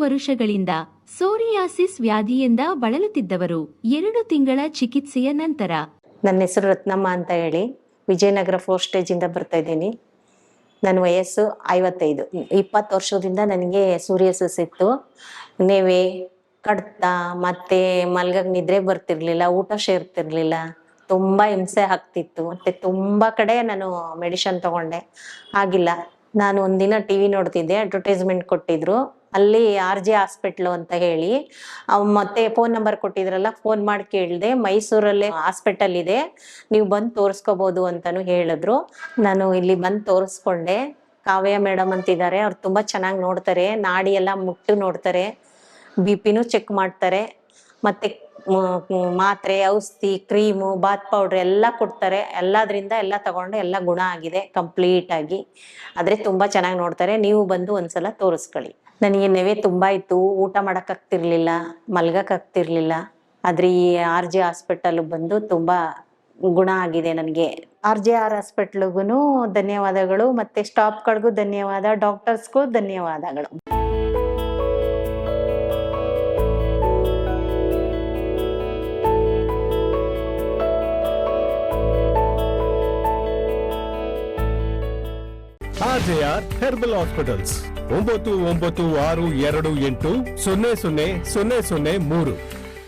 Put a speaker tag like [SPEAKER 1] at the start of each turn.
[SPEAKER 1] ವರುಷಗಳಿಂದ psoriasis ವ್ಯಾಧಿಯಿಂದ ಬಳಲುತ್ತಿದ್ದವರು 2 ತಿಂಗಳ ಚಿಕಿತ್ಸೆಯ ನಂತರ.
[SPEAKER 2] ನನ್ನ ಹೆಸರು ರತ್ನಮ್ಮ ಅಂತ ಹೇಳಿ ವಿಜಯನಗರ 4 ಸ್ಟೇಜಿಂದ ಬರ್ತಾ ಇದ್ದೀನಿ. ನನ್ನ ವಯಸ್ಸು 55. 20 ವರ್ಷದಿಂದ ನನಗೆ ಸೋರಿಯಾಸಿಸ್ ಇತ್ತು. ನೆವೆ, ಕಡ್ತ, ಮತ್ತೆ ಮಲ್ಗಕ್ಕೆ ನಿದ್ರೆ ಬರ್ತಿರ್ಲಿಲ್ಲ, ಊಟ ಸೇರ್ತಿರ್ಲಿಲ್ಲ, ತುಂಬ ಹಿಂಸೆ ಆಗ್ತಿತ್ತು. ಮತ್ತೆ ತುಂಬ ಕಡೆ ನಾನು ಮೆಡಿಷನ್ ತಗೊಂಡೆ, ಆಗಿಲ್ಲ. ನಾನು ಒಂದಿನ ಟಿವಿ ನೋಡ್ತಿದ್ದೆ, ಅಡ್ವರ್ಟೈಸ್ಮೆಂಟ್ ಕೊಟ್ಟಿದ್ರು. ಅಲ್ಲಿ RJ ಹಾಸ್ಪಿಟ್ಲು ಅಂತ ಹೇಳಿ ಮತ್ತೆ ಫೋನ್ ನಂಬರ್ ಕೊಟ್ಟಿದ್ರಲ್ಲ, ಫೋನ್ ಮಾಡಿ ಕೇಳಿದೆ. ಮೈಸೂರಲ್ಲೇ ಹಾಸ್ಪಿಟಲ್ ಇದೆ, ನೀವು ಬಂದು ತೋರಿಸ್ಕೋಬೋದು ಅಂತಾನು ಹೇಳಿದ್ರು. ನಾನು ಇಲ್ಲಿ ಬಂದು ತೋರಿಸ್ಕೊಂಡೆ. ಕಾವ್ಯ ಮೇಡಮ್ ಅಂತಿದ್ದಾರೆ, ಅವ್ರು ತುಂಬ ಚೆನ್ನಾಗಿ ನೋಡ್ತಾರೆ. ನಾಡಿ ಎಲ್ಲ ಮುಟ್ಟು ನೋಡ್ತಾರೆ, BP ಚೆಕ್ ಮಾಡ್ತಾರೆ, ಮತ್ತೆ ಮಾತ್ರೆ, ಔಷಧಿ, ಕ್ರೀಮು, ಬಾತ್ ಪೌಡ್ರ್ ಎಲ್ಲ ಕೊಡ್ತಾರೆ. ಎಲ್ಲದ್ರಿಂದ ಎಲ್ಲ ತಗೊಂಡು ಎಲ್ಲ ಗುಣ ಆಗಿದೆ ಕಂಪ್ಲೀಟ್ ಆಗಿ. ಆದರೆ ತುಂಬ ಚೆನ್ನಾಗಿ ನೋಡ್ತಾರೆ. ನೀವು ಬಂದು ಒಂದ್ಸಲ ತೋರಿಸ್ಕೊಳ್ಳಿ. ನನಗೆ ನೆವೆ ತುಂಬ ಇತ್ತು, ಊಟ ಮಾಡೋಕ್ಕಾಗ್ತಿರ್ಲಿಲ್ಲ, ಮಲ್ಗಕ್ಕಾಗ್ತಿರ್ಲಿಲ್ಲ. ಆದರೆ ಈ RJ ಹಾಸ್ಪಿಟಲ್ ಬಂದು ತುಂಬ ಗುಣ ಆಗಿದೆ ನನಗೆ. RJR ಹಾಸ್ಪಿಟ್ಲಿಗೂ ಧನ್ಯವಾದಗಳು, ಮತ್ತು ಸ್ಟಾಫ್ಗಳಿಗೂ ಧನ್ಯವಾದ, ಡಾಕ್ಟರ್ಸ್ಗೂ ಧನ್ಯವಾದಗಳು.
[SPEAKER 3] RJR herbal hospitals 9962280003